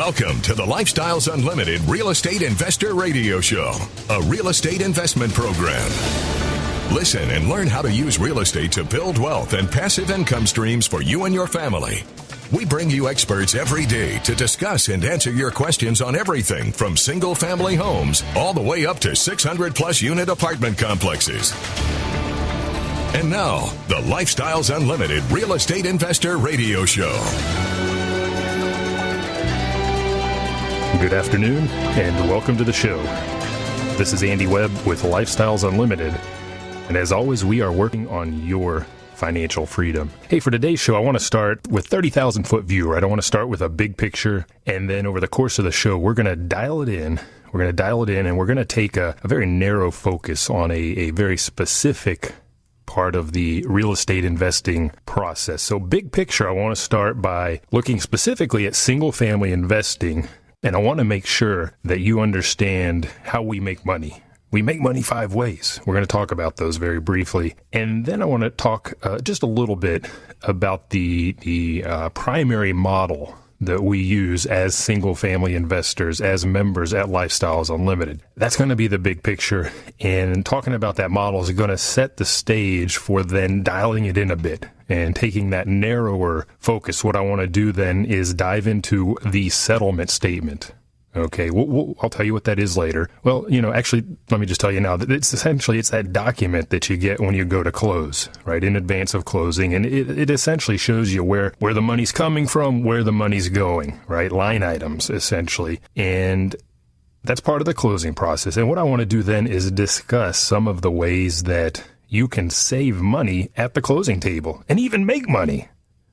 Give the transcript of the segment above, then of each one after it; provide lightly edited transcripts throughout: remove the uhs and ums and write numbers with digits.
Welcome to the Lifestyles Unlimited Real Estate Investor Radio Show, a real estate investment program. Listen and learn how to use real estate to build wealth and passive income streams for you and your family. We bring you experts every day to discuss and answer your questions on everything from single-family homes all the way up to 600-plus unit apartment complexes. And now, the Lifestyles Unlimited Real Estate Investor Radio Show. Good afternoon, and welcome to the show. This is Andy Webb with Lifestyles Unlimited, and as always, we are working on your financial freedom. Hey, for today's show, I want to start with 30,000-foot view, right? I want to start with a big picture, and then over the course of the show, we're going to dial it in. We're going to dial it in, and we're going to take a very narrow focus on a very specific part of the real estate investing process. So big picture, I want to start by looking specifically at single-family investing. And I want to make sure that you understand how we make money. We make money 5 ways. We're going to talk about those very briefly. And then I want to talk just a little bit about the primary model that we use as single-family investors, as members at Lifestyles Unlimited. That's going to be the big picture. And talking about that model is going to set the stage for then dialing it in a bit and taking that narrower focus. What I want to do then is dive into the settlement statement. Okay, I'll tell you what that is later. Well, actually, let me just tell you now that it's that document that you get when you go to close, right, in advance of closing. And it essentially shows you where the money's coming from, where the money's going, right, line items, essentially. And that's part of the closing process. And what I want to do then is discuss some of the ways that you can save money at the closing table and even make money.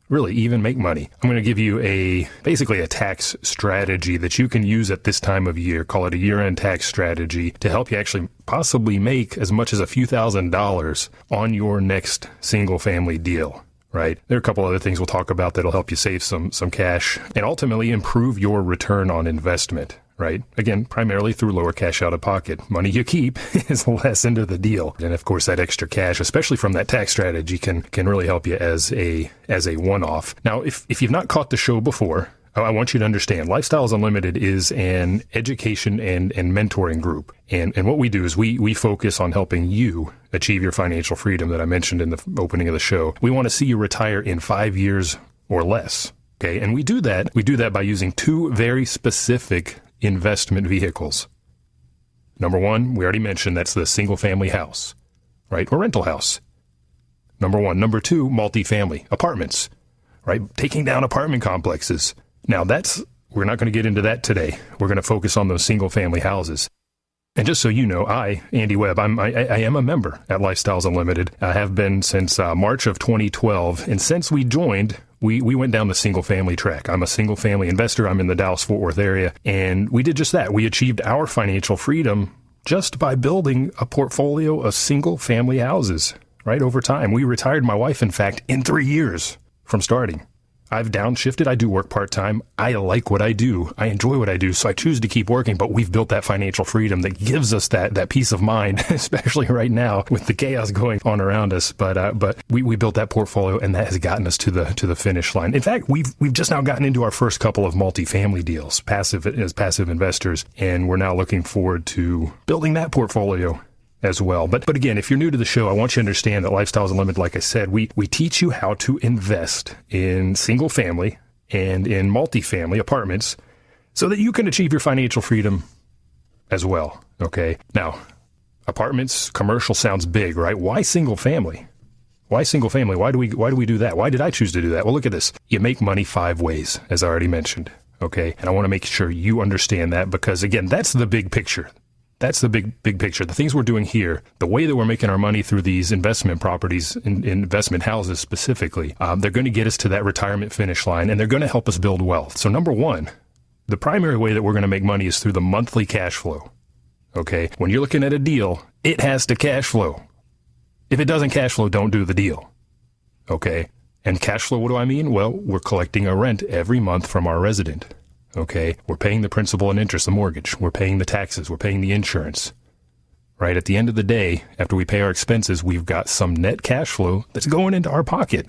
Really, even make money. I'm going to give you basically a tax strategy that you can use at this time of year. Call it a year-end tax strategy to help you actually possibly make as much as a few $1,000s on your next single-family deal, right? There are a couple other things we'll talk about that'll help you save some cash and ultimately improve your return on investment, right? Again, primarily through lower cash out of pocket. Money you keep is less into the deal. And of course, that extra cash, especially from that tax strategy, can really help you as a one-off. Now, if you've not caught the show before, I want you to understand Lifestyles Unlimited is an education and mentoring group. And what we do is we focus on helping you achieve your financial freedom that I mentioned in the opening of the show. We want to see you retire in 5 years or less. Okay. And we do that by using 2 very specific investment vehicles. Number 1, we already mentioned, that's the single family house, right? Or rental house. Number 1. Number 2, multifamily apartments, right? Taking down apartment complexes. Now we're not going to get into that today. We're going to focus on those single family houses. And just so you know, Andy Webb, I am a member at Lifestyles Unlimited. I have been since March of 2012. And since we joined, we went down the single family track. I'm a single family investor. I'm in the Dallas-Fort Worth area. And we did just that. We achieved our financial freedom just by building a portfolio of single family houses, right, over time. We retired my wife, in fact, in 3 years from starting. I've downshifted. I do work part-time. I like what I do. I enjoy what I do. So I choose to keep working, but we've built that financial freedom that gives us that peace of mind, especially right now with the chaos going on around us. But we built that portfolio, and that has gotten us to the finish line. In fact, we've just now gotten into our first couple of multifamily deals, passive investors, and we're now looking forward to building that portfolio as well. But again, if you're new to the show, I want you to understand that Lifestyles Unlimited, like I said, we teach you how to invest in single family and in multifamily apartments so that you can achieve your financial freedom as well. Okay. Now, apartments, commercial sounds big, right? Why single family? Why single family? Why do we do that? Why did I choose to do that? Well, look at this. You make money 5 ways, as I already mentioned. Okay. And I want to make sure you understand that because, again, that's the big picture. That's the big picture. The things we're doing here, the way that we're making our money through these investment properties, investment houses specifically, they're going to get us to that retirement finish line, and they're going to help us build wealth. So number 1, the primary way that we're going to make money is through the monthly cash flow. Okay. When you're looking at a deal, it has to cash flow. If it doesn't cash flow, don't do the deal. Okay. And cash flow, what do I mean? Well, we're collecting a rent every month from our resident. Okay, we're paying the principal and interest, the mortgage. We're paying the taxes. We're paying the insurance. Right? At the end of the day, after we pay our expenses, we've got some net cash flow that's going into our pocket.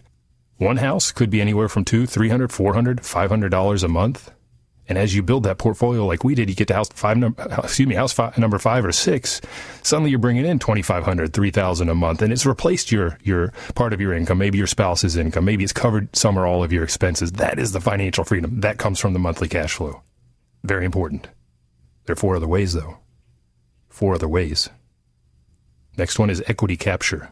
One house could be anywhere from $200, $300, $400, $500 a month. And as you build that portfolio like we did, you get to house number 5 or 6, suddenly you're bringing in $2,500, $3,000 a month, and it's replaced your part of your income, maybe your spouse's income, maybe it's covered some or all of your expenses. That is the financial freedom. That comes from the monthly cash flow. Very important. There are 4 other ways, though. 4 other ways. Next one is equity capture,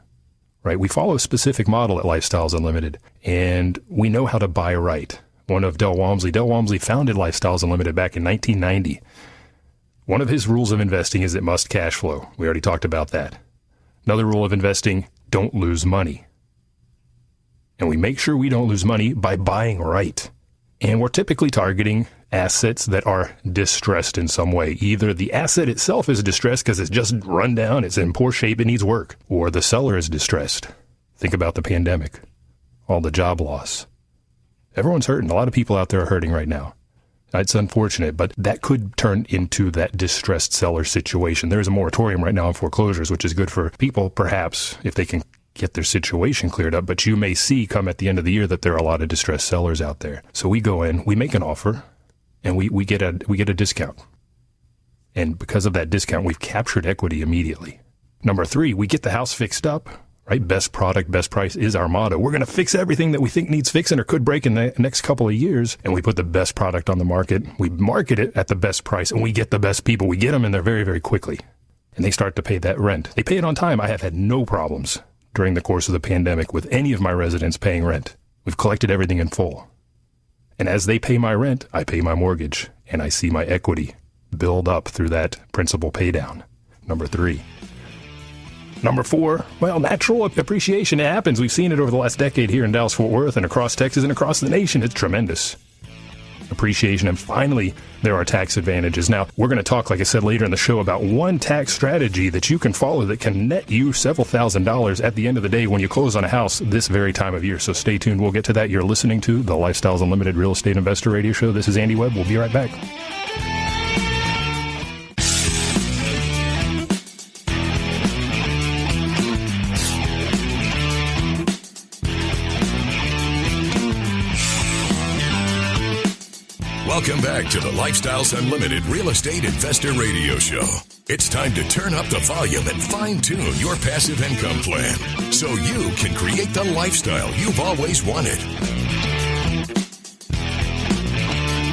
right? We follow a specific model at Lifestyles Unlimited, and we know how to buy right. One of Del Walmsley. Del Walmsley founded Lifestyles Unlimited back in 1990. One of his rules of investing is it must cash flow. We already talked about that. Another rule of investing, don't lose money. And we make sure we don't lose money by buying right. And we're typically targeting assets that are distressed in some way. Either the asset itself is distressed because it's just run down, it's in poor shape, it needs work, or the seller is distressed. Think about the pandemic, all the job loss. Everyone's hurting. A lot of people out there are hurting right now. It's unfortunate, but that could turn into that distressed seller situation. There's a moratorium right now on foreclosures, which is good for people, perhaps, if they can get their situation cleared up. But you may see come at the end of the year that there are a lot of distressed sellers out there. So we go in, we make an offer, and we get a discount. And because of that discount, we've captured equity immediately. Number 3, we get the house fixed up. Right? Best product, best price is our motto. We're going to fix everything that we think needs fixing or could break in the next couple of years. And we put the best product on the market. We market it at the best price, and we get the best people. We get them in there very, very quickly. And they start to pay that rent. They pay it on time. I have had no problems during the course of the pandemic with any of my residents paying rent. We've collected everything in full. And as they pay my rent, I pay my mortgage, and I see my equity build up through that principal pay down. Number 3. Number 4, well, natural appreciation. It happens. We've seen it over the last decade here in Dallas-Fort Worth and across Texas and across the nation. It's tremendous. Appreciation. And finally, there are tax advantages. Now, we're going to talk, like I said, later in the show about one tax strategy that you can follow that can net you several $1,000s at the end of the day when you close on a house this very time of year. So stay tuned. We'll get to that. You're listening to the Lifestyles Unlimited Real Estate Investor Radio Show. This is Andy Webb. We'll be right back. Welcome back to the Lifestyles Unlimited Real Estate Investor Radio Show. It's time to turn up the volume and fine-tune your passive income plan so you can create the lifestyle you've always wanted.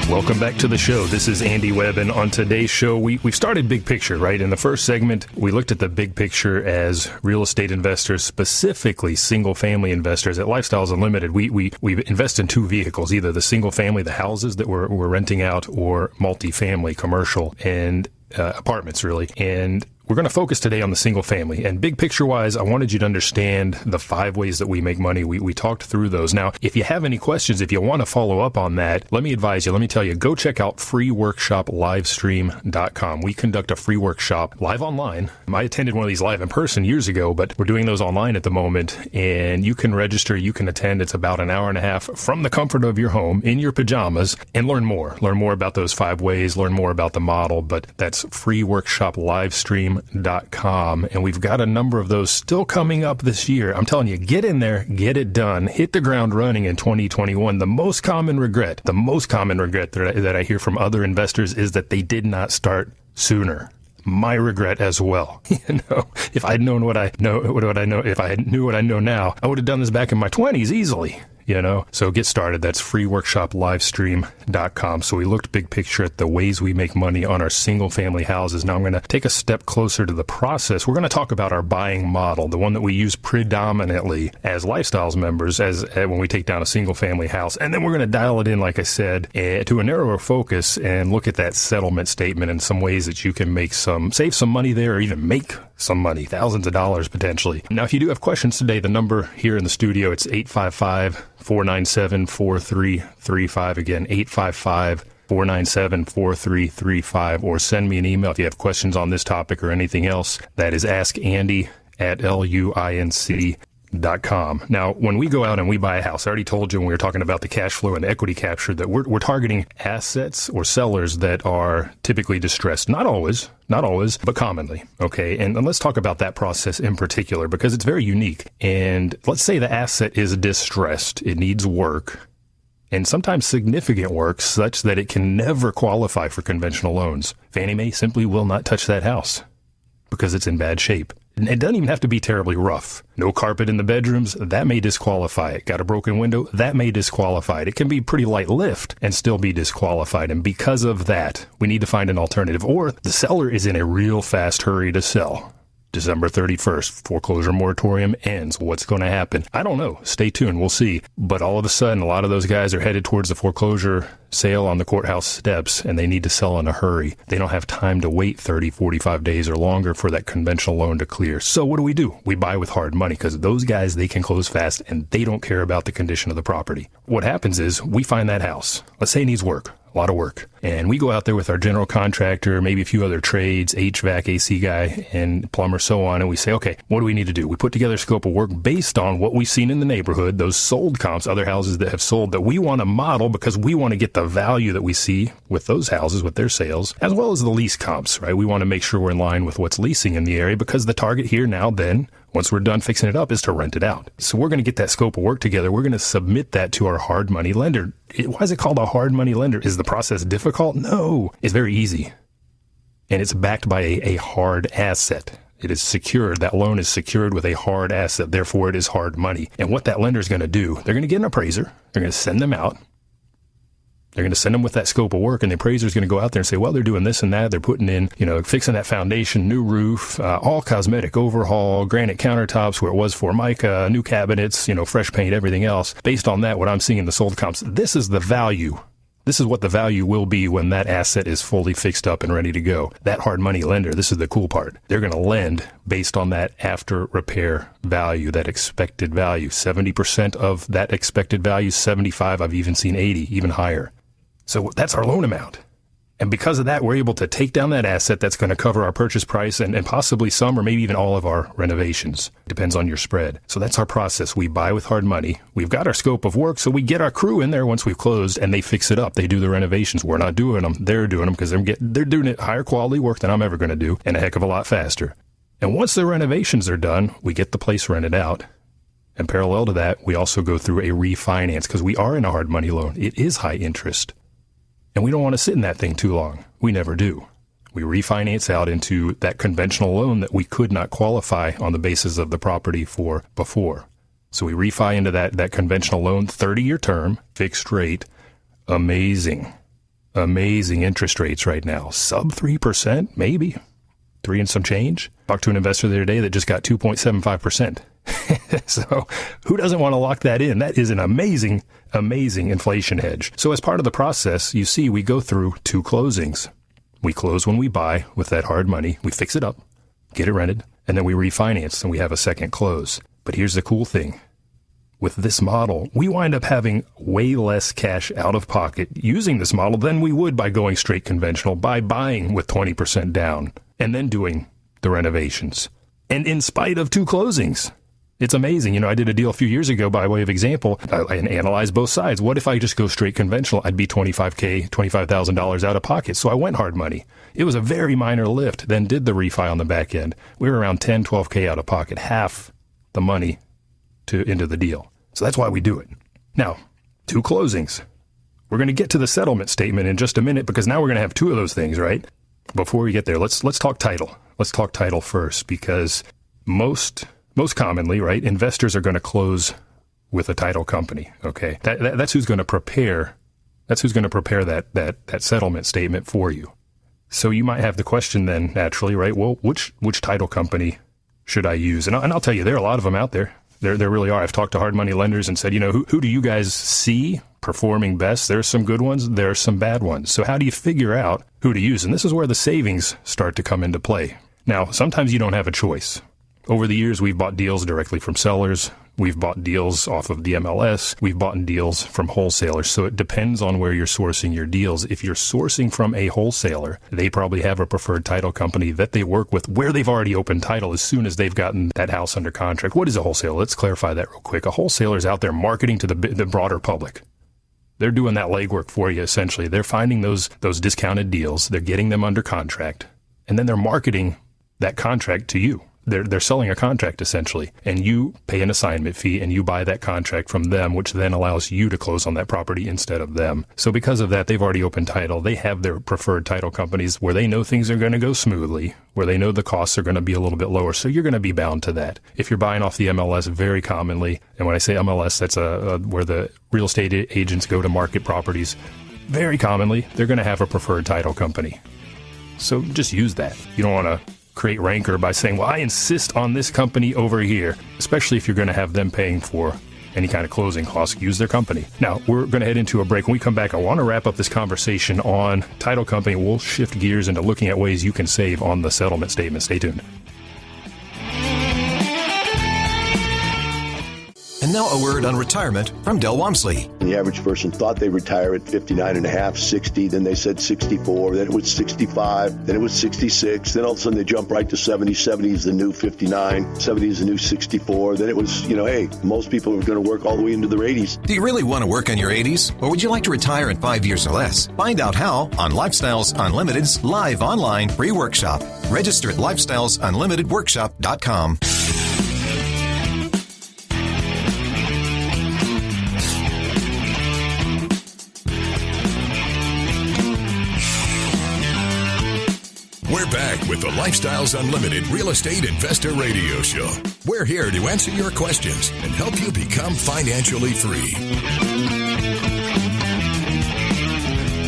Welcome back to the show. This is Andy Webb, and on today's show, we've started big picture, right? In the first segment, we looked at the big picture as real estate investors, specifically single-family investors. At Lifestyles Unlimited, we invest in 2 vehicles, either the single-family, the houses that we're renting out, or multifamily, commercial, and apartments, really. And we're going to focus today on the single family. And big picture wise, I wanted you to understand the 5 ways that we make money. We talked through those. Now, if you have any questions, if you want to follow up on that, let me tell you, go check out freeworkshoplivestream.com. We conduct a free workshop live online. I attended one of these live in person years ago, but we're doing those online at the moment. And you can register, you can attend. It's about an hour and a half from the comfort of your home in your pajamas and learn more. Learn more about those 5 ways, learn more about the model. But that's freeworkshoplivestream.com. And we've got a number of those still coming up this year. I'm telling you, get in there, get it done, hit the ground running in 2021. The most common regret that I hear from other investors is that they did not start sooner. My regret as well. If I'd known what I know, if I knew what I know now, I would have done this back in my 20s easily. So get started. That's freeworkshoplivestream.com. So we looked big picture at the ways we make money on our single family houses. Now I'm going to take a step closer to the process. We're going to talk about our buying model, the one that we use predominantly as Lifestyles members as when we take down a single family house. And then we're going to dial it in, like I said, to a narrower focus and look at that settlement statement and some ways that you can save some money there, or even make some money, thousands of dollars potentially. Now, if you do have questions today, the number here in the studio, it's 855-497-4335. Again, 855-497-4335, or send me an email if you have questions on this topic or anything else. That is askandy@luinc.com. Now, when we go out and we buy a house, I already told you when we were talking about the cash flow and the equity capture that we're targeting assets or sellers that are typically distressed. Not always, but commonly. Okay. And let's talk about that process in particular because it's very unique. And let's say the asset is distressed. It needs work. and sometimes significant work such that it can never qualify for conventional loans. Fannie Mae simply will not touch that house because it's in bad shape. And it doesn't even have to be terribly rough. No carpet in the bedrooms, that may disqualify it. Got a broken window, that may disqualify it. It can be pretty light lift and still be disqualified. And because of that, we need to find an alternative. Or the seller is in a real fast hurry to sell. December 31st, foreclosure moratorium ends. What's going to happen? I don't know. Stay tuned. We'll see. But all of a sudden, a lot of those guys are headed towards the foreclosure sale on the courthouse steps, and they need to sell in a hurry. They don't have time to wait 30, 45 days or longer for that conventional loan to clear. So what do? We buy with hard money because those guys, they can close fast and they don't care about the condition of the property. What happens is we find that house. Let's say it needs work. A lot of work. And we go out there with our general contractor, maybe a few other trades, HVAC, AC guy, and plumber, so on. And we say, okay, what do we need to do? We put together a scope of work based on what we've seen in the neighborhood, those sold comps, other houses that have sold that we want to model because we want to get the value that we see with those houses, with their sales, as well as the lease comps, right? We want to make sure we're in line with what's leasing in the area because the target here now then, once we're done fixing it up, is to rent it out. So we're going to get that scope of work together. We're going to submit that to our hard money lender. Why is it called a hard money lender? Is the process difficult? No, it's very easy. And it's backed by a hard asset. It is secured. That loan is secured with a hard asset. Therefore, it is hard money. And what that lender is going to do, they're going to get an appraiser. They're going to send them out. They're going to send them with that scope of work, and the appraiser is going to go out there and say, well, they're doing this and that. They're putting in, fixing that foundation, new roof, all cosmetic overhaul, granite countertops where it was Formica, new cabinets, fresh paint, everything else. Based on that, what I'm seeing in the sold comps, this is the value. This is what the value will be when that asset is fully fixed up and ready to go. That hard money lender, this is the cool part. They're going to lend based on that after repair value, that expected value. 70% of that expected value, 75, I've even seen 80, even higher. So that's our loan amount. And because of that, we're able to take down that asset that's going to cover our purchase price and possibly some or maybe even all of our renovations. Depends on your spread. So that's our process. We buy with hard money. We've got our scope of work, so we get our crew in there once we've closed and they fix it up. They do the renovations. We're not doing them. They're doing them because they're doing it higher quality work than I'm ever going to do and a heck of a lot faster. And once the renovations are done, we get the place rented out. And parallel to that, we also go through a refinance because we are in a hard money loan. It is high interest. And we don't want to sit in that thing too long. We never do. We refinance out into that conventional loan that we could not qualify on the basis of the property for before. So we refi into that conventional loan, 30-year term, fixed rate. Amazing interest rates right now. Sub 3%, maybe. 3 and some change. Talked to an investor the other day that just got 2.75%. So who doesn't want to lock that in? That is an amazing inflation hedge. So as part of the process, you see, we go through 2 closings. We close when we buy with that hard money. We fix it up, get it rented, and then we refinance and we have a second close. But here's the cool thing. With this model, we wind up having way less cash out of pocket using this model than we would by going straight conventional, by buying with 20% down and then doing the renovations. And in spite of 2 closings. It's amazing. I did a deal a few years ago by way of example. I analyzed both sides. What if I just go straight conventional? I'd be $25,000 out of pocket. So I went hard money. It was a very minor lift, then did the refi on the back end. We were around 10, 12K out of pocket, half the money into the deal. So that's why we do it. Now, 2 closings. We're going to get to the settlement statement in just a minute because now we're going to have 2 of those things, right? Before we get there, let's talk title. Let's talk title first because most commonly, right, investors are going to close with a title company. Okay, that's who's going to prepare. That's who's going to prepare that settlement statement for you. So you might have the question then naturally, right? Well, which title company should I use? And I'll tell you, there are a lot of them out there. There really are. I've talked to hard money lenders and said, who do you guys see performing best? There's some good ones. There's some bad ones. So how do you figure out who to use? And this is where the savings start to come into play. Now, sometimes you don't have a choice. Over the years, we've bought deals directly from sellers. We've bought deals off of the MLS. We've bought deals from wholesalers. So it depends on where you're sourcing your deals. If you're sourcing from a wholesaler, they probably have a preferred title company that they work with where they've already opened title as soon as they've gotten that house under contract. What is a wholesaler? Let's clarify that real quick. A wholesaler is out there marketing to the broader public. They're doing that legwork for you, essentially. They're finding those discounted deals. They're getting them under contract. And then they're marketing that contract to you, They're selling a contract essentially, and you pay an assignment fee and you buy that contract from them, which then allows you to close on that property instead of them. So because of that, they've already opened title. They have their preferred title companies where they know things are going to go smoothly, where they know the costs are going to be a little bit lower. So you're going to be bound to that. If you're buying off the MLS, very commonly, and when I say MLS, that's where the real estate agents go to market properties, very commonly, they're going to have a preferred title company. So just use that. You don't want to create rancor by saying, well, I insist on this company over here, especially if you're going to have them paying for any kind of closing costs. Use their company. Now, we're going to head into a break. When we come back, I want to wrap up this conversation on title company. We'll shift gears into looking at ways you can save on the settlement statement. Stay tuned. And now a word on retirement from Del Walmsley. The average person thought they'd retire at 59 and a half, 60, then they said 64, then it was 65, then it was 66, then all of a sudden they jump right to 70. 70 is the new 59, 70 is the new 64, then it was, hey, most people are going to work all the way into their 80s. Do you really want to work in your 80s? Or would you like to retire in 5 years or less? Find out how on Lifestyles Unlimited's live online free workshop. Register at lifestylesunlimitedworkshop.com. We're back with the Lifestyles Unlimited Real Estate Investor Radio Show. We're here to answer your questions and help you become financially free.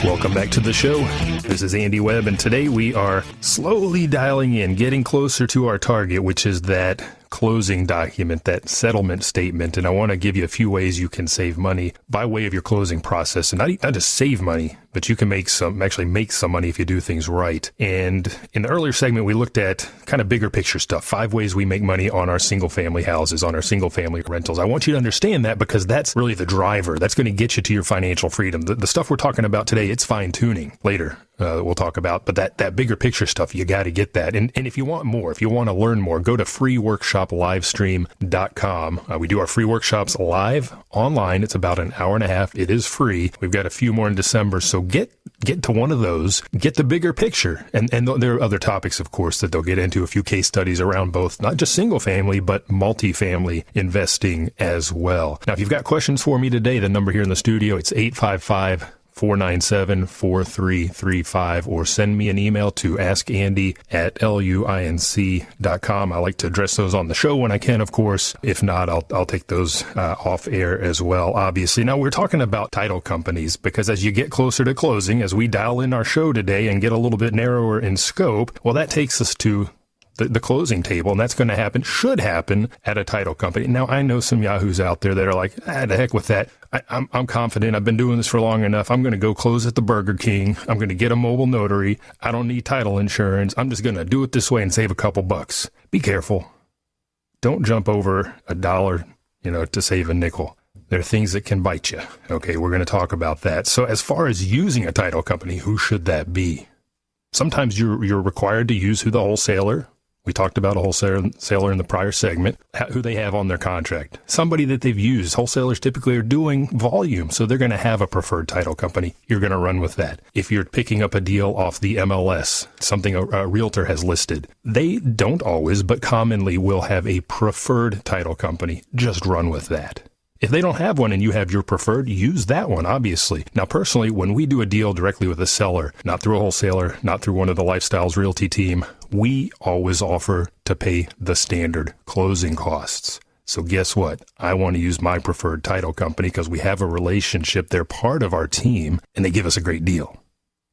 Welcome back to the show. This is Andy Webb, and today we are slowly dialing in, getting closer to our target, which is that closing document, that settlement statement. And I want to give you a few ways you can save money by way of your closing process. And not just save money, but you can make some money if you do things right. And in the earlier segment, we looked at kind of bigger picture stuff, 5 ways we make money on our single family houses, on our single family rentals. I want you to understand that because that's really the driver. That's going to get you to your financial freedom. The stuff we're talking about today, it's fine tuning later. We'll talk about, but that bigger picture stuff, you got to get that. And if you want more, if you want to learn more, go to freeworkshoplivestream.com. We do our free workshops live online. It's about an hour and a half. It is free. We've got a few more in December. So get to one of those, get the bigger picture. And there are other topics, of course, that they'll get into, a few case studies around both, not just single family, but multifamily investing as well. Now, if you've got questions for me today, the number here in the studio, it's 855-497-4335, or send me an email to askandy@luinc.com. I like to address those on the show when I can, of course. If not, I'll take those off air as well, obviously. Now, we're talking about title companies because as you get closer to closing, as we dial in our show today and get a little bit narrower in scope, well, that takes us to the closing table, and that's going to happen, should happen at a title company. Now, I know some yahoos out there that are like, the heck with that. I'm confident. I've been doing this for long enough. I'm going to go close at the Burger King. I'm going to get a mobile notary. I don't need title insurance. I'm just going to do it this way and save a couple bucks. Be careful. Don't jump over $1, to save a nickel. There are things that can bite you. Okay, we're going to talk about that. So as far as using a title company, who should that be? Sometimes you're required to use who the wholesaler. We talked about a wholesaler in the prior segment, who they have on their contract. Somebody that they've used. Wholesalers typically are doing volume, so they're going to have a preferred title company. You're going to run with that. If you're picking up a deal off the MLS, something a realtor has listed, they don't always, but commonly will have a preferred title company. Just run with that. If they don't have one and you have your preferred, use that one, obviously. Now, personally, when we do a deal directly with a seller, not through a wholesaler, not through one of the Lifestyles Realty team, we always offer to pay the standard closing costs. So guess what? I want to use my preferred title company because we have a relationship. They're part of our team and they give us a great deal.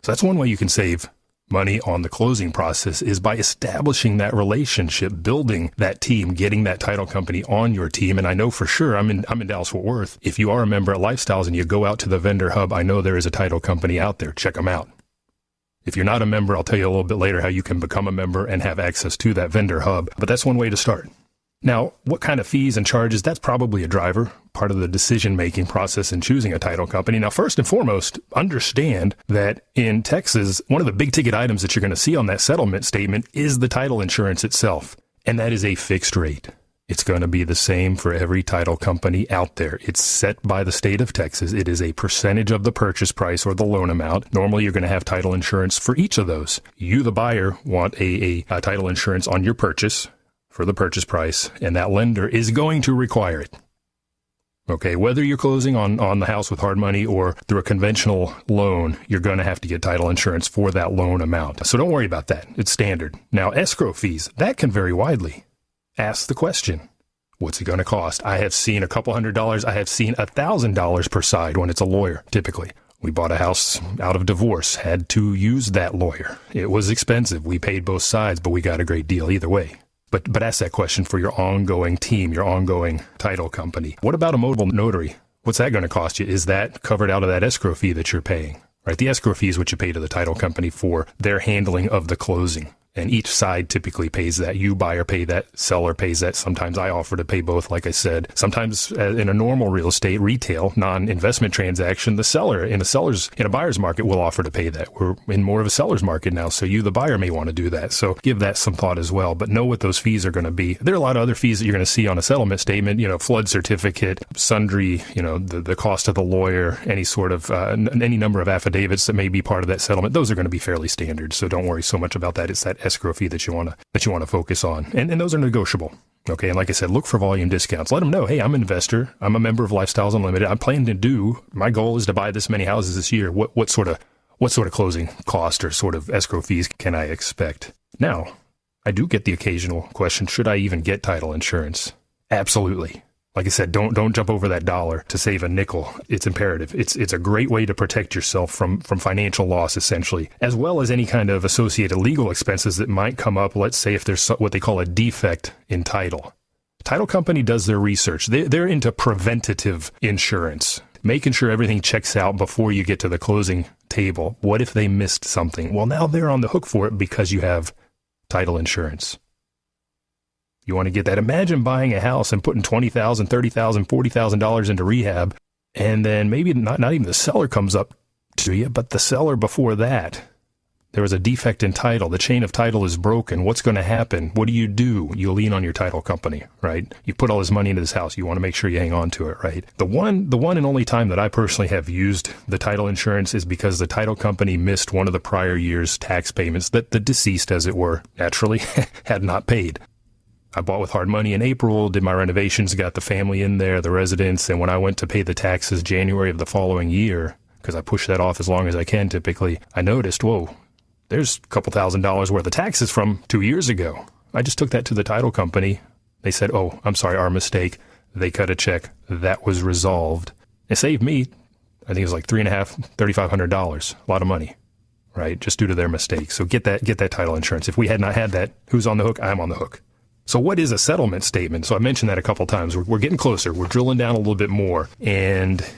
So that's one way you can save money on the closing process, is by establishing that relationship, building that team, getting that title company on your team. And I know for sure, I'm in Dallas-Fort Worth. If you are a member at Lifestyles and you go out to the vendor hub, I know there is a title company out there. Check them out. If you're not a member, I'll tell you a little bit later how you can become a member and have access to that vendor hub. But that's one way to start. Now, what kind of fees and charges? That's probably a driver, part of the decision-making process in choosing a title company. Now, first and foremost, understand that in Texas, one of the big-ticket items that you're going to see on that settlement statement is the title insurance itself, and that is a fixed rate. It's going to be the same for every title company out there. It's set by the state of Texas. It is a percentage of the purchase price or the loan amount. Normally, you're going to have title insurance for each of those. You, the buyer, want a title insurance on your purchase for the purchase price, and that lender is going to require it. Okay, whether you're closing on the house with hard money or through a conventional loan, you're going to have to get title insurance for that loan amount. So don't worry about that. It's standard. Now, escrow fees, that can vary widely. Ask the question, what's it going to cost? I have seen a couple $100. I have seen $1,000 per side when it's a lawyer, typically. We bought a house out of divorce, had to use that lawyer. It was expensive. We paid both sides, but we got a great deal either way. But ask that question for your ongoing team, your ongoing title company. What about a mobile notary? What's that going to cost you? Is that covered out of that escrow fee that you're paying? Right? The escrow fee is what you pay to the title company for their handling of the closing. And each side typically pays that. You buyer pay that, seller pays that. Sometimes I offer to pay both, like I said. Sometimes in a normal real estate, retail, non-investment transaction, the seller in a buyer's market will offer to pay that. We're in more of a seller's market now, so you, the buyer, may want to do that. So give that some thought as well. But know what those fees are going to be. There are a lot of other fees that you're going to see on a settlement statement, flood certificate, sundry, the cost of the lawyer, any sort of, any number of affidavits that may be part of that settlement. Those are going to be fairly standard. So don't worry so much about that. It's that escrow fee that you want to focus on. And those are negotiable. Okay. And like I said, look for volume discounts. Let them know, hey, I'm an investor. I'm a member of Lifestyles Unlimited. I'm planning my goal is to buy this many houses this year. What sort of closing cost or sort of escrow fees can I expect? Now, I do get the occasional question, should I even get title insurance? Absolutely. Like I said, don't jump over that dollar to save a nickel. It's imperative. It's a great way to protect yourself from financial loss, essentially, as well as any kind of associated legal expenses that might come up. Let's say if there's what they call a defect in title. Title company does their research. They're into preventative insurance, making sure everything checks out before you get to the closing table. What if they missed something? Well, now they're on the hook for it because you have title insurance. You want to get that. Imagine buying a house and putting $20,000, $30,000, $40,000 into rehab, and then maybe not even the seller comes up to you, but the seller before that, there was a defect in title. The chain of title is broken. What's going to happen? What do? You lean on your title company, right? You put all this money into this house. You want to make sure you hang on to it, right? The one and only time that I personally have used the title insurance is because the title company missed one of the prior year's tax payments that the deceased, as it were, naturally had not paid. I bought with hard money in April, did my renovations, got the family in there, the residents, and when I went to pay the taxes January of the following year, because I push that off as long as I can typically, I noticed, whoa, there's a couple $1,000s worth of taxes from 2 years ago. I just took that to the title company. They said, oh, I'm sorry, our mistake. They cut a check. That was resolved. It saved me, I think it was like $3,500, a lot of money, right? Just due to their mistake. So get that title insurance. If we had not had that, who's on the hook? I'm on the hook. So what is a settlement statement? So I mentioned that a couple times. We're getting closer. We're drilling down a little bit more. And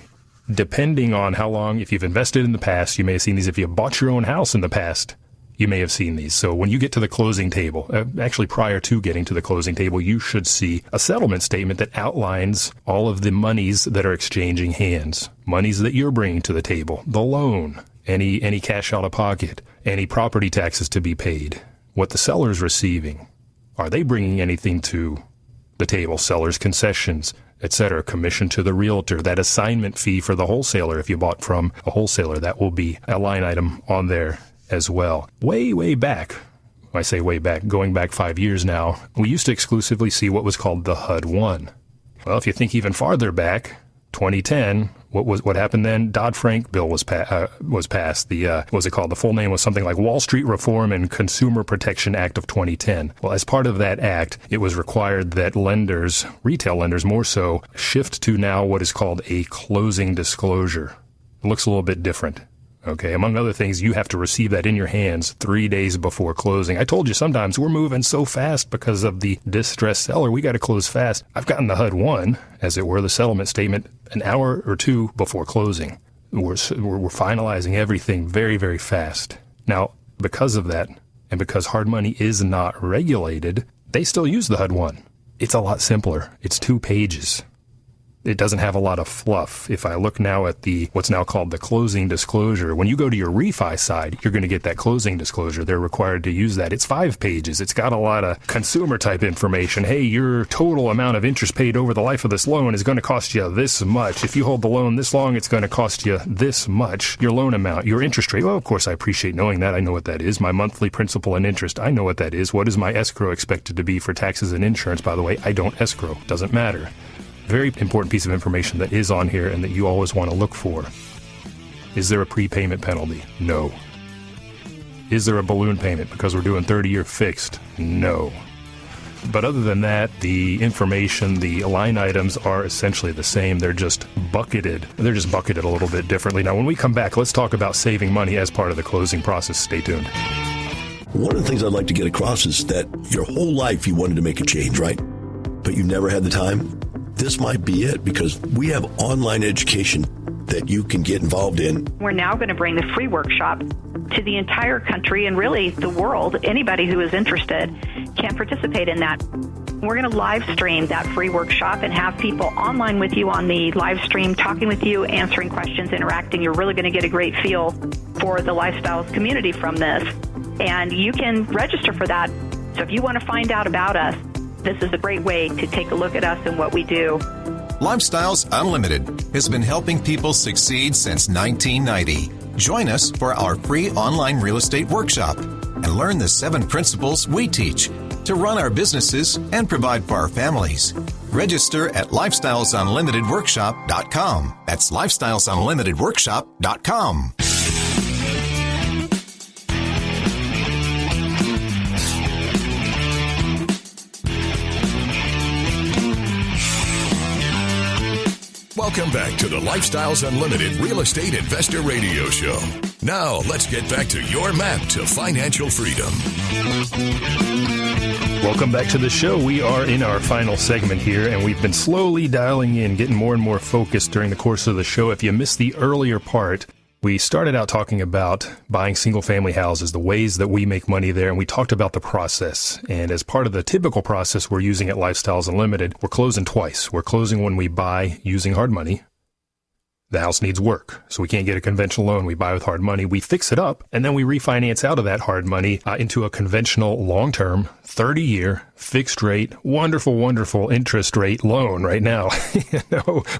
depending on how long, if you've invested in the past, you may have seen these. If you bought your own house in the past, you may have seen these. So when you get to the closing table, actually prior to getting to the closing table, you should see a settlement statement that outlines all of the monies that are exchanging hands, monies that you're bringing to the table, the loan, any cash out of pocket, any property taxes to be paid, what the seller's receiving. Are they bringing anything to the table? Seller's concessions, etc., commission to the realtor, that assignment fee for the wholesaler. If you bought from a wholesaler, that will be a line item on there as well. Way back, I say way back, going back 5 years now, we used to exclusively see what was called the HUD-1. Well, if you think even farther back, 2010, what happened then? Dodd-Frank bill was passed. What was it called? The full name was something like Wall Street Reform and Consumer Protection Act of 2010. Well, as part of that act, it was required that lenders, retail lenders more so, shift to now what is called a closing disclosure. It looks a little bit different. Okay, among other things, you have to receive that in your hands 3 days before closing. I told you sometimes we're moving so fast because of the distressed seller. We got to close fast. I've gotten the HUD-1, as it were, the settlement statement, an hour or two before closing. We're finalizing everything very, very fast. Now, because of that, and because hard money is not regulated, they still use the HUD-1. It's a lot simpler. It's 2 pages. It doesn't have a lot of fluff. If I look now at what's now called the closing disclosure, when you go to your refi side, you're going to get that closing disclosure. They're required to use that. It's 5 pages. It's got a lot of consumer type information. Hey, your total amount of interest paid over the life of this loan is going to cost you this much. If you hold the loan this long, it's going to cost you this much. Your loan amount, your interest rate. Well, of course, I appreciate knowing that. I know what that is. My monthly principal and interest, I know what that is. What is my escrow expected to be for taxes and insurance? By the way, I don't escrow. Doesn't matter. Very important piece of information that is on here and that you always want to look for. Is there a prepayment penalty? No. Is there a balloon payment because we're doing 30-year fixed? No. But other than that, the information, the line items are essentially the same. They're just bucketed. They're just bucketed a little bit differently. Now, when we come back, let's talk about saving money as part of the closing process. Stay tuned. One of the things I'd like to get across is that your whole life you wanted to make a change, right? But you never had the time. This might be it, because we have online education that you can get involved in. We're now going to bring the free workshop to the entire country and really the world. Anybody who is interested can participate in that. We're going to live stream that free workshop and have people online with you on the live stream, talking with you, answering questions, interacting. You're really going to get a great feel for the Lifestyles community from this. And you can register for that. So if you want to find out about us, this is a great way to take a look at us and what we do. Lifestyles Unlimited has been helping people succeed since 1990. Join us for our free online real estate workshop and learn the 7 principles we teach to run our businesses and provide for our families. Register at lifestylesunlimitedworkshop.com. That's lifestylesunlimitedworkshop.com. Welcome back to the Lifestyles Unlimited Real Estate Investor Radio Show. Now, let's get back to your map to financial freedom. Welcome back to the show. We are in our final segment here, and we've been slowly dialing in, getting more and more focused during the course of the show. If you missed the earlier part, we started out talking about buying single-family houses, the ways that we make money there, and we talked about the process. And as part of the typical process we're using at Lifestyles Unlimited, we're closing twice. We're closing when we buy using hard money. The house needs work, so we can't get a conventional loan. We buy with hard money. We fix it up, and then we refinance out of that hard money into a conventional long-term, 30-year, fixed-rate, wonderful, wonderful interest rate loan right now.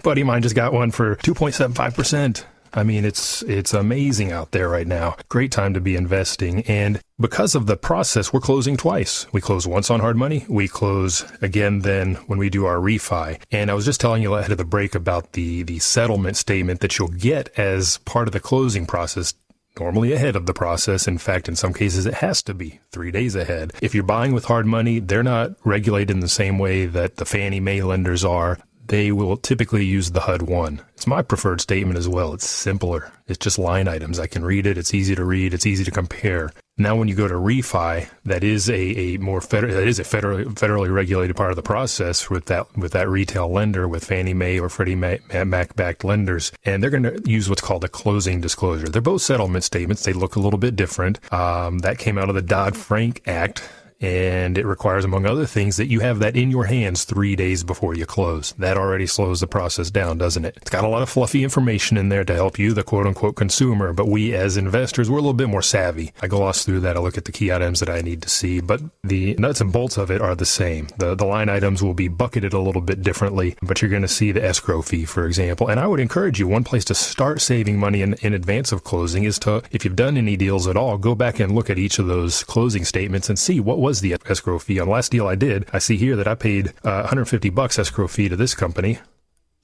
Buddy of mine just got one for 2.75%. I mean, it's amazing out there right now. Great time to be investing. And because of the process, we're closing twice. We close once on hard money. We close again then when we do our refi. And I was just telling you ahead of the break about the settlement statement that you'll get as part of the closing process, normally ahead of the process. In fact, in some cases, it has to be 3 days ahead. If you're buying with hard money, they're not regulated in the same way that the Fannie Mae lenders are. They will typically use the HUD-1. It's my preferred statement as well. It's simpler. It's just line items. I can read it. It's easy to read. It's easy to compare. Now, when you go to refi, that is a federally regulated part of the process with that retail lender, with Fannie Mae or Freddie Mac-backed lenders, and they're going to use what's called a closing disclosure. They're both settlement statements. They look a little bit different. That came out of the Dodd-Frank Act. And it requires, among other things, that you have that in your hands 3 days before you close. That already slows the process down, doesn't it? It's got a lot of fluffy information in there to help you, the quote-unquote consumer, but we as investors, we're a little bit more savvy. I gloss through that. I look at the key items that I need to see, but the nuts and bolts of it are the same. The line items will be bucketed a little bit differently, but you're going to see the escrow fee, for example. And I would encourage you, one place to start saving money in advance of closing is to, if you've done any deals at all, go back and look at each of those closing statements and see what was the escrow fee. On the last deal I did, I see here that I paid $150 escrow fee to this company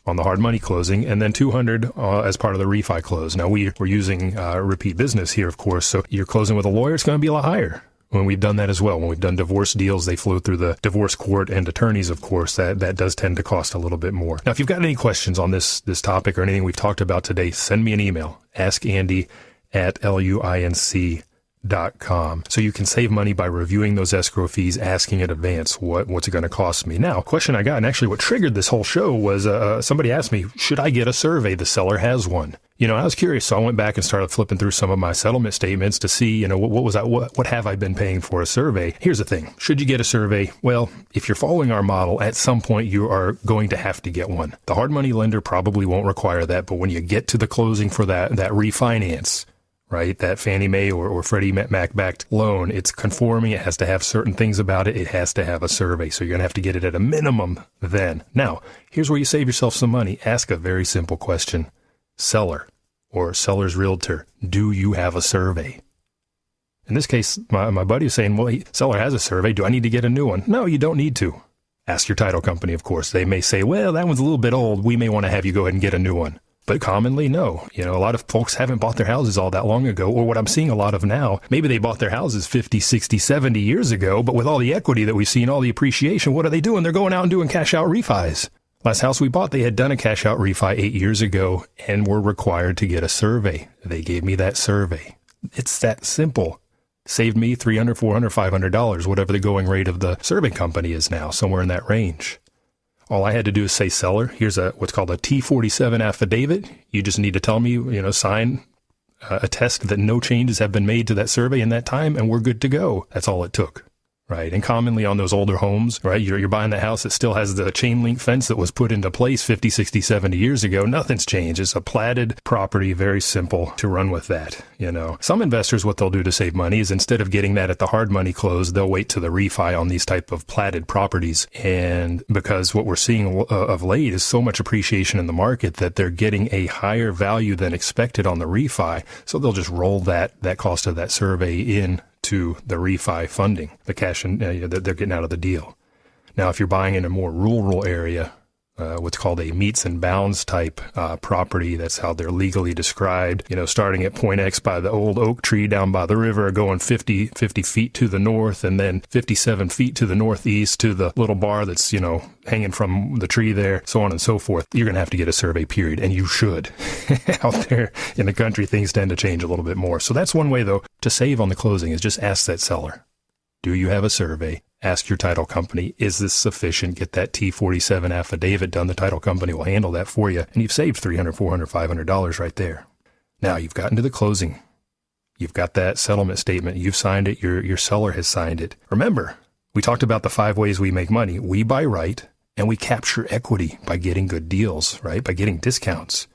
on the hard money closing, and then $200 as part of the refi close. Now we're using repeat business here, of course, so you're closing with a lawyer, it's going to be a lot higher. When we've done that as well, when we've done divorce deals, they flow through the divorce court and attorneys, of course, that does tend to cost a little bit more. Now, if you've got any questions on this topic or anything we've talked about today, send me an email, askandy@luinc.com. escrowfees.com. So you can save money by reviewing those escrow fees, asking in advance, what's it going to cost me? Now, question I got, and actually what triggered this whole show was somebody asked me, should I get a survey? The seller has one. I was curious, so I went back and started flipping through some of my settlement statements to see, what have I been paying for a survey? Here's the thing. Should you get a survey? Well, if you're following our model, at some point you are going to have to get one. The hard money lender probably won't require that, but when you get to the closing for that refinance, right, that Fannie Mae or Freddie Mac-backed loan, it's conforming. It has to have certain things about it. It has to have a survey. So you're going to have to get it at a minimum then. Now, here's where you save yourself some money. Ask a very simple question. Seller or seller's realtor, do you have a survey? In this case, my buddy was saying, well, seller has a survey. Do I need to get a new one? No, you don't need to. Ask your title company, of course. They may say, well, that one's a little bit old. We may want to have you go ahead and get a new one. But commonly, no. A lot of folks haven't bought their houses all that long ago, or what I'm seeing a lot of now, maybe they bought their houses 50, 60, 70 years ago, but with all the equity that we've seen, all the appreciation, what are they doing? They're going out and doing cash out refis. Last house we bought, they had done a cash out refi 8 years ago and were required to get a survey. They gave me that survey. It's that simple. Saved me $300, $400, $500, whatever the going rate of the survey company is now, somewhere in that range. All I had to do is say, seller, here's what's called a T47 affidavit. You just need to tell me, sign, attest that no changes have been made to that survey in that time, and we're good to go. That's all it took. Right. And commonly on those older homes, right, you're buying that house that still has the chain link fence that was put into place 50, 60, 70 years ago. Nothing's changed. It's a platted property. Very simple to run with that. Some investors, what they'll do to save money is instead of getting that at the hard money close, they'll wait to the refi on these type of platted properties. And because what we're seeing of late is so much appreciation in the market that they're getting a higher value than expected on the refi. So they'll just roll that cost of that survey in to the refi funding, the cash that they're getting out of the deal. Now, if you're buying in a more rural area, what's called a meets and bounds type property, that's how they're legally described, starting at point X by the old oak tree down by the river, going 50 feet to the north, and then 57 feet to the northeast to the little bar that's, hanging from the tree there, so on and so forth. You're going to have to get a survey, period, and you should. Out there in the country, things tend to change a little bit more. So that's one way, though, to save on the closing is just ask that seller, do you have a survey? Ask your title company, is this sufficient? Get that T47 affidavit done. The title company will handle that for you. And you've saved $300, $400, $500 right there. Now you've gotten to the closing. You've got that settlement statement. You've signed it. Your seller has signed it. Remember, we talked about the 5 ways we make money. We buy right and we capture equity by getting good deals, right? By getting discounts.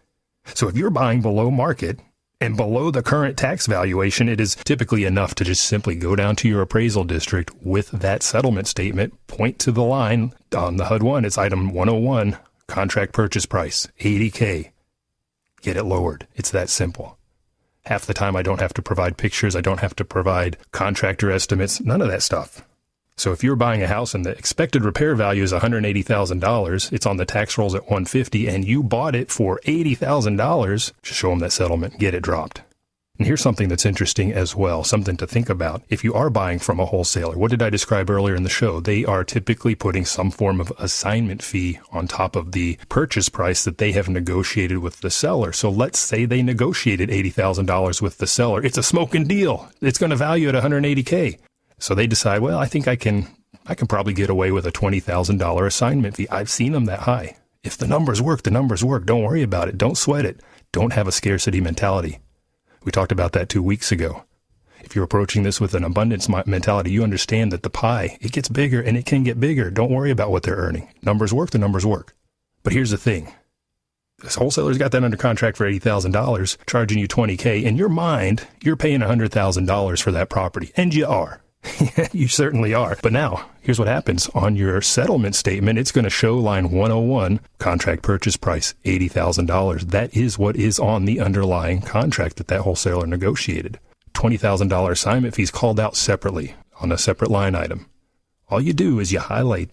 So if you're buying below market and below the current tax valuation, it is typically enough to just simply go down to your appraisal district with that settlement statement, point to the line on the HUD-1. It's item 101, contract purchase price, $80K. Get it lowered. It's that simple. Half the time I don't have to provide pictures. I don't have to provide contractor estimates, none of that stuff. So if you're buying a house and the expected repair value is $180,000, it's on the tax rolls at $150,000, and you bought it for $80,000, just show them that settlement, get it dropped. And here's something that's interesting as well, something to think about. If you are buying from a wholesaler, what did I describe earlier in the show? They are typically putting some form of assignment fee on top of the purchase price that they have negotiated with the seller. So let's say they negotiated $80,000 with the seller. It's a smoking deal. It's going to value at $180K. So they decide, well, I think I can probably get away with a $20,000 assignment fee. I've seen them that high. If the numbers work, the numbers work. Don't worry about it. Don't sweat it. Don't have a scarcity mentality. We talked about that 2 weeks ago. If you're approaching this with an abundance mentality, you understand that the pie, it gets bigger and it can get bigger. Don't worry about what they're earning. Numbers work, the numbers work. But here's the thing. This wholesaler's got that under contract for $80,000, charging you $20K. In your mind, you're paying $100,000 for that property. And you are. You certainly are. But now, here's what happens. On your settlement statement, it's going to show line 101, contract purchase price, $80,000. That is what is on the underlying contract that wholesaler negotiated. $20,000 assignment fees called out separately on a separate line item. All you do is you highlight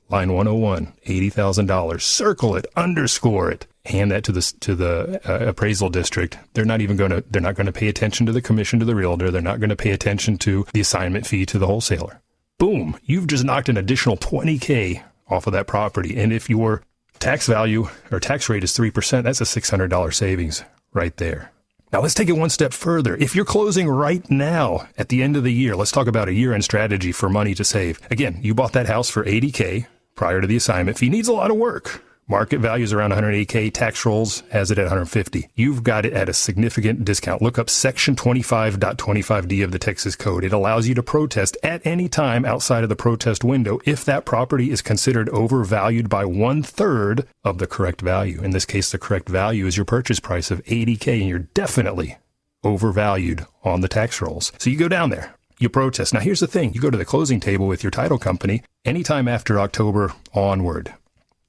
line 101, $80,000, circle it, underscore it, hand that to the appraisal district. They're not going to pay attention to the commission to the realtor. They're not going to pay attention to the assignment fee to the wholesaler. Boom, you've just knocked an additional $20K off of that property. And if your tax value or tax rate is 3%, that's a $600 savings right there. Now let's take it one step further. If you're closing right now at the end of the year, let's talk about a year-end strategy for money to save. Again, you bought that house for $80K prior to the assignment fee. Needs a lot of work. Market value is around $180K. Tax rolls has it at $150. You've got it at a significant discount. Look up Section 25.25D of the Texas Code. It allows you to protest at any time outside of the protest window if that property is considered overvalued by 1/3 of the correct value. In this case, the correct value is your purchase price of $80K, and you're definitely overvalued on the tax rolls. So you go down there. You protest. Now, here's the thing. You go to the closing table with your title company anytime after October onward.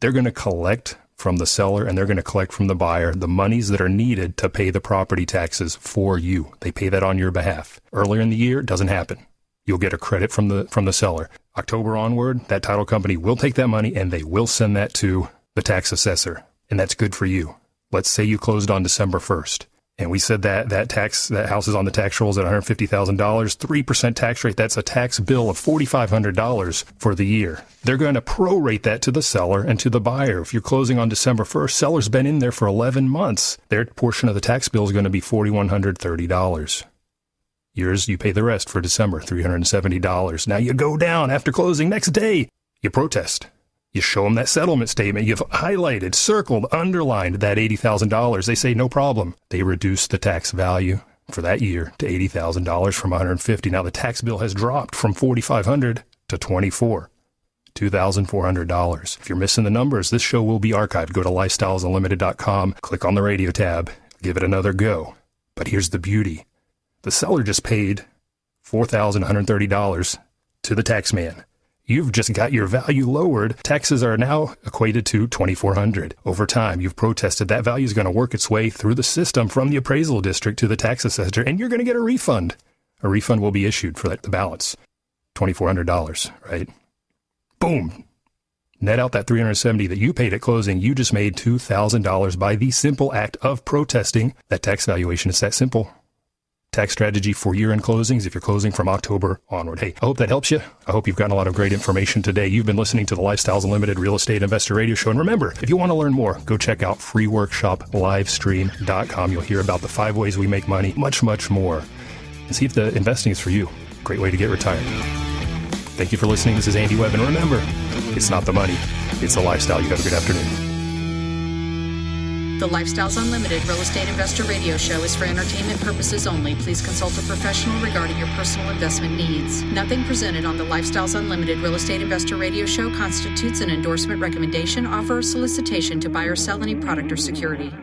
They're going to collect from the seller and they're going to collect from the buyer the monies that are needed to pay the property taxes for you. They pay that on your behalf. Earlier in the year, it doesn't happen. You'll get a credit from the seller. October onward, that title company will take that money and they will send that to the tax assessor. And that's good for you. Let's say you closed on December 1st. And we said that house is on the tax rolls at $150,000, 3% tax rate. That's a tax bill of $4,500 for the year. They're going to prorate that to the seller and to the buyer. If you're closing on December 1st, seller's been in there for 11 months. Their portion of the tax bill is going to be $4,130. Yours, you pay the rest for December, $370. Now you go down after closing next day. You protest. You show them that settlement statement. You've highlighted, circled, underlined that $80,000. They say, no problem. They reduce the tax value for that year to $80,000 from $150,000. Now the tax bill has dropped from $4,500 to $2,400. If you're missing the numbers, this show will be archived. Go to lifestylesunlimited.com, click on the radio tab, give it another go. But here's the beauty. The seller just paid $4,130 to the tax man. You've just got your value lowered. Taxes are now equated to $2,400. Over time, you've protested. That value is going to work its way through the system from the appraisal district to the tax assessor, and you're going to get a refund. A refund will be issued for the balance. $2,400, right? Boom. Net out that $370 that you paid at closing. You just made $2,000 by the simple act of protesting that tax valuation. It's that simple. Tax strategy for year-end closings if you're closing from October onward. Hey, I hope that helps you. I hope you've gotten a lot of great information today. You've been listening to the Lifestyles Unlimited Real Estate Investor Radio Show. And remember, if you want to learn more, go check out freeworkshoplivestream.com. You'll hear about the 5 ways we make money, much, much more. And see if the investing is for you. Great way to get retired. Thank you for listening. This is Andy Webb. And remember, it's not the money, it's the lifestyle. You have a good afternoon. The Lifestyles Unlimited Real Estate Investor Radio Show is for entertainment purposes only. Please consult a professional regarding your personal investment needs. Nothing presented on the Lifestyles Unlimited Real Estate Investor Radio Show constitutes an endorsement, recommendation, offer, or solicitation to buy or sell any product or security.